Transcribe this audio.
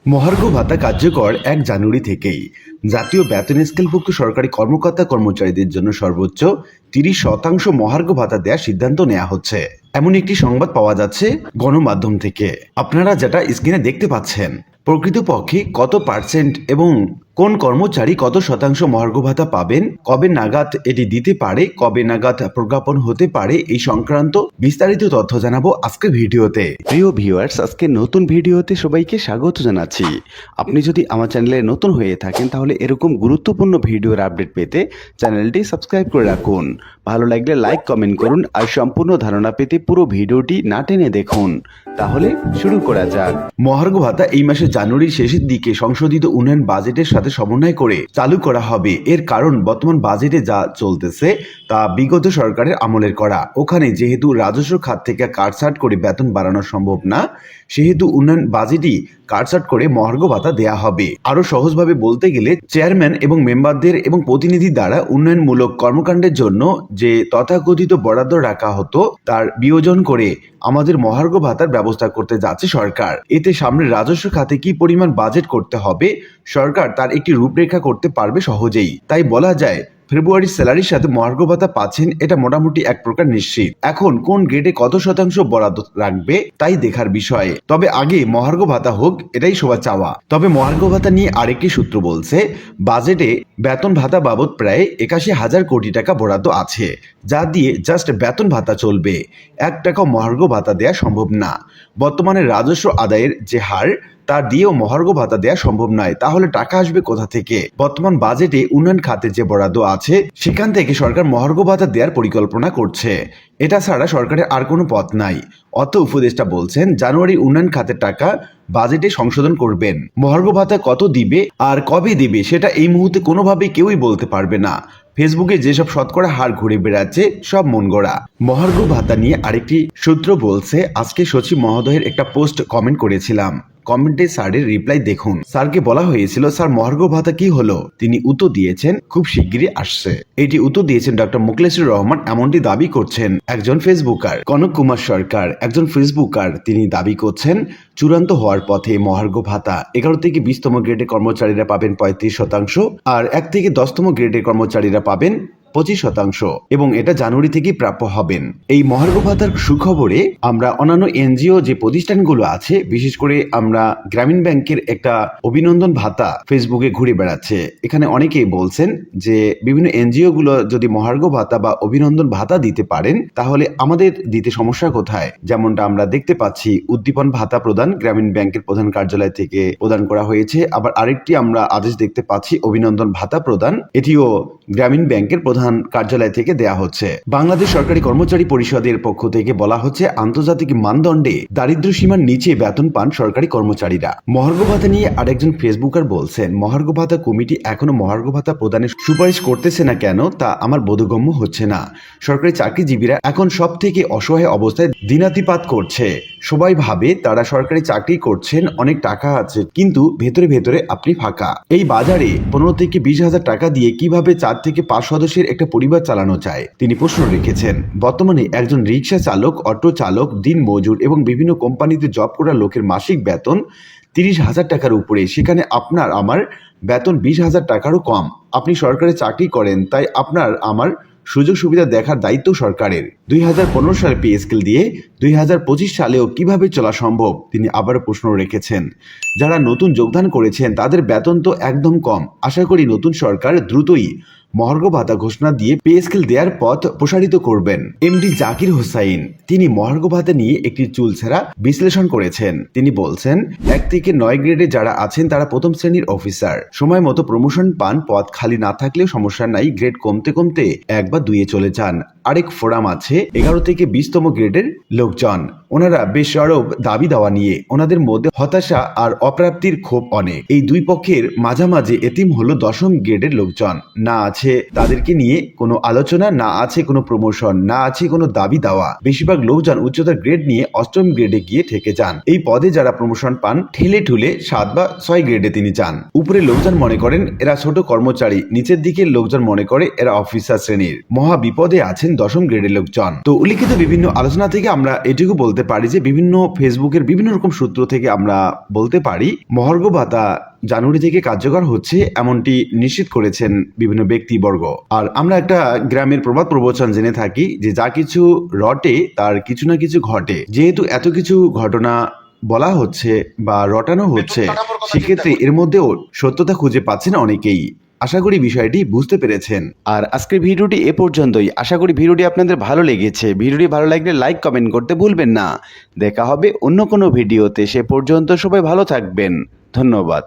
মহার্ঘ ভাতা কার্যকর ১ জানুয়ারি থেকেই। জাতীয় বেতন স্কেলভুক্ত সরকারি কর্মকর্তা কর্মচারীদের জন্য সর্বোচ্চ ৩০% মহার্ঘ ভাতা দেওয়ার সিদ্ধান্ত নেওয়া হচ্ছে, এমন একটি সংবাদ পাওয়া যাচ্ছে গণমাধ্যম থেকে। আপনারা যেটা স্ক্রিনে দেখতে পাচ্ছেন, প্রকৃতপক্ষে কত পার্সেন্ট এবং কোন কর্মচারী কত শতাংশ মহার্ঘ ভাতা পাবেন, কবে নাগাদ এটি দিতে পারে, কবে নাগাদ প্রজ্ঞাপন হতে পারে, এই সংক্রান্ত বিস্তারিত তথ্য জানাবো আজকের ভিডিওতে। প্রিয় ভিউয়ার্স, আজকে নতুন ভিডিওতে সবাইকে স্বাগত জানাচ্ছি। আপনি যদি আমার চ্যানেলে নতুন হয়ে থাকেন তাহলে এরকম গুরুত্বপূর্ণ ভিডিওর আপডেট পেতে চ্যানেলটি সাবস্ক্রাইব করে রাখুন। ভালো লাগলে লাইক কমেন্ট করুন আর সম্পূর্ণ ধারণা পেতে পুরো ভিডিওটি না টেনে দেখুন। তাহলে শুরু করা যাক। মহার্ঘ ভাতা এই মাসে জানুয়ারির শেষের দিকে সংশোধিত উন্নয়ন বাজেটের সাথে সমন্বয় করে চালু করা হবে। এর কারণ বর্তমান বাজেটে যা চলতেছে তা বিগত সরকারের আমলের করা। ওখানে যেহেতু রাজস্ব খাত থেকে কাটছাট করে বেতন বাড়ানো সম্ভব না, সেহেতু উন্নয়ন বাজেটই কাটছাট করে মহার্ঘ ভাতা দেয়া হবে। আরো সহজভাবে বলতে গেলে চেয়ারম্যান এবং মেম্বারদের এবং প্রতিনিধি দ্বারা উন্নয়নমূলক কর্মকাণ্ডের জন্য যে তথাকথিত বরাদ্দ রাখা হতো তার বিয়োজন করে আমাদের মহার্ঘ ভাতার ব্যবস্থা করতে যাচ্ছে সরকার। এতে সামনে রাজস্ব খাতে কি পরিমাণ বাজেট করতে হবে সরকার তার একটি রূপরেখা করতে পারবে সহজেই। তাই বলা যায় ফেব্রুয়ারির স্যালারির সাথে মহার্ঘ ভাতা পাচ্ছেন, এটা মোটামুটি এক প্রকার নিশ্চিত। এখন কোন গ্রেডে কত শতাংশ বরাদ্দ রাখবে তাই দেখার বিষয়। তবে আগে মহার্ঘ ভাতা হোক, এটাই সবার চাওয়া। তবে মহার্ঘ ভাতা নিয়ে আরেকটি সূত্র বলছে, বাজেটে বেতন ভাতা বাবদ প্রায় ৮১,০০০ কোটি টাকা বরাদ্দ আছে, যা দিয়ে জাস্ট বেতন ভাতা চলবে। ১ টাকা মহার্ঘ ভাতা দেওয়া সম্ভব না। বর্তমানে রাজস্ব আদায়ের যে হার তা দিয়েও মহার্ঘ ভাতা দেওয়া সম্ভব নয়। তাহলে টাকা আসবে কোথা থেকে? বর্তমান বাজেটে উন্নয়ন খাতে যে বরাদ্দ আছে সেখান থেকে সরকার মহার্ঘ ভাতা দেওয়ার পরিকল্পনা করছে। এটা ছাড়া সরকারের আর কোনো পথ নাই। অর্থ উপদেষ্টা বলছেন জানুয়ারি উন্নয়ন খাতের টাকা বাজেটে সংশোধন করবেন। মহার্ঘ ভাতা কত দিবে আর কবে দিবে সেটা এই মুহূর্তে কোনোভাবেই কেউই বলতে পারবে না। ফেসবুকে যেসব শতকরা হার ঘুরে বেড়াচ্ছে সব মন গড়া। মহার্ঘ ভাতা নিয়ে আরেকটি সূত্র বলছে, আজকে সচিব মহোদয়ের একটা পোস্ট কমেন্ট করেছিলাম, কমেন্টে স্যারের রিপ্লাই দেখুন। স্যারকে বলা হয়েছিল, স্যার মহার্ঘ ভাতা কি হলো? তিনি উত্তর দিয়েছেন খুব শিগগিরই আসছে। এটি উত্তর দিয়েছেন ডক্টর মোখলেসুর রহমান, এমনটি দাবি করছেন একজন ফেসবুকার। কনক কুমার সরকার একজন ফেসবুকার, তিনি দাবি করছেন চূড়ান্ত হওয়ার পথে মহার্ঘ ভাতা। ১১ থেকে ২০তম গ্রেডের কর্মচারীরা পাবেন ৩৫%, আর ১ থেকে ১০তম গ্রেডের কর্মচারীরা পাবেন ২৫%, এবং এটা জানুয়ারি থেকেই প্রাপ্য হবেন। এই মহার্ঘ ভাতার সুখবরে আমরা অন্যান্য এনজিও যে প্রতিষ্ঠানগুলো আছে, বিশেষ করে আমরা গ্রামীণ ব্যাংকের একটা অভিনন্দন ভাতা ফেসবুকে ঘুরে বেড়াচ্ছে। এখানে অনেকেই বলছেন যে বিভিন্ন এনজিও গুলো যদি মহার্ঘ ভাতা বা অভিনন্দন ভাতা দিতে পারেন তাহলে আমাদের দিতে সমস্যা কোথায়? যেমনটা আমরা দেখতে পাচ্ছি উদ্দীপন ভাতা প্রদান গ্রামীণ ব্যাংকের প্রধান কার্যালয় থেকে প্রদান করা হয়েছে। আবার আরেকটি আমরা আদেশ দেখতে পাচ্ছি অভিনন্দন ভাতা প্রদান, এটিও গ্রামীণ ব্যাংকের প্রধান কার্যালয় থেকে দেয়া হচ্ছে। বাংলাদেশ সরকারি কর্মচারী পরিষদের পক্ষ থেকে বলা হচ্ছে, আন্তর্জাতিক মানদণ্ডে দারিদ্র সীমার নিচে বেতন পান সরকারি কর্মচারীরা। মহার্ঘ ভাতা নিয়ে আরেকজন ফেসবুকার বলছেন, মহার্ঘ ভাতা কমিটি এখনো মহার্ঘ ভাতা প্রদানের সুপারিশ করতেছে না কেন তা আমার বোধগম্য হচ্ছে না। সরকারি চাকরিজীবীরা এখন সব থেকে অসহায় অবস্থায় দিনাতিপাত করছে। সবাই ভাবে তারা সরকারি চাকরি করছেন, অনেক টাকা আছে, কিন্তু ভেতরে ভেতরে আপনি ফাঁকা। এই বাজারে ১৫ থেকে ২০,০০০ টাকা দিয়ে কিভাবে ৪ থেকে ৫ সদস্যের একটা পরিবার চালানো যায়, তিনি প্রশ্ন রেখেছেন। বর্তমানে একজন রিক্সা চালক, অটো চালক, দিন মজুর এবং বিভিন্ন কোম্পানিতে জব করা লোকের মাসিক বেতন ৩০,০০০ টাকার উপরে, সেখানে আপনার আমার বেতন ২০,০০০ টাকারও কম। আপনি সরকারি চাকরি করেন, তাই আপনার আমার সুযোগ সুবিধা দেখার দায়িত্ব সরকারের। ২০১৫ সালে পে স্কেল দিয়ে ২০২৫ সালেও কিভাবে চলা সম্ভব, তিনি আবারও প্রশ্ন রেখেছেন। যারা নতুন যোগদান করেছেন তাদের বেতন তো একদম কম। আশা করি নতুন সরকার দ্রুতই মহার্ঘ ভাতা ঘোষণা দিয়ে পে স্কেল দেওয়ার পথ প্রসারিত করবেন। এমডি জাকির হোসাইন, তিনি মহার্ঘ ভাতা নিয়ে একটি চুলছেরা বিশ্লেষণ করেছেন। তিনি বলছেন, ১ থেকে ৯ গ্রেডে যারা আছেন তারা প্রথম শ্রেণীর অফিসার, সময় মতো প্রমোশন পান, পদ খালি না থাকলেও সমস্যা নাই, গ্রেড কমতে কমতে ১ বা ২-এ চলে যান। আরেক ফোরাম আছে ১১ থেকে ২০তম গ্রেডের লোকজন, ওনারা বেসরব দাবি দেওয়া নিয়ে ওনাদের মধ্যে হতাশা আর অপ্রাপ্তির ক্ষোভ অনেক। এই দুই পক্ষের মাঝামাঝি এতিম হলো ১০ম গ্রেডের লোকজন। না আছে তাদেরকে নিয়ে কোনো আলোচনা, না আছে কোনো প্রমোশন, না আছে কোনো দাবি দেওয়া। বেশিরভাগ লোকজন উচ্চতর গ্রেড নিয়ে ৮ম গ্রেডে গিয়ে থেকে যান। এই পদে যারা প্রমোশন পান ঠেলে ঠুলে ৭ বা ৬ গ্রেডে তিনি যান। উপরে লোকজন মনে করেন এরা ছোট কর্মচারী, নিচের দিকের লোকজন মনে করে এরা অফিসার শ্রেণীর। মহা বিপদে আছেন ১০ম গ্রেডের লোকজন। তো উল্লিখিত বিভিন্ন আলোচনা থেকে আমরা এটুকু বলতে বলতে পারি যে বিভিন্ন ফেসবুকের বিভিন্ন রকম সূত্র থেকে আমরা বলতে পারি মহার্ঘ ভাতা জানুয়ারি থেকে কার্যকর হচ্ছে এমনটি নিশ্চিত করেছেন বিভিন্ন ব্যক্তিবর্গ। আর আমরা একটা গ্রামের প্রবাদ প্রবচন জেনে থাকি যে যা কিছু রটে তার কিছু না কিছু ঘটে। যেহেতু এত কিছু ঘটনা বলা হচ্ছে বা রটানো হচ্ছে, সেক্ষেত্রে এর মধ্যেও সত্যতা খুঁজে পাচ্ছেন অনেকেই। আশা করি বিষয়টি বুঝতে পেরেছেন। আর আজকের ভিডিওটি এ পর্যন্তই। আশা করি ভিডিওটি আপনাদের ভালো লেগেছে। ভিডিওটি ভালো লাগলে লাইক কমেন্ট করতে ভুলবেন না। দেখা হবে অন্য কোনো ভিডিওতে। সে পর্যন্ত সবাই ভালো থাকবেন। ধন্যবাদ।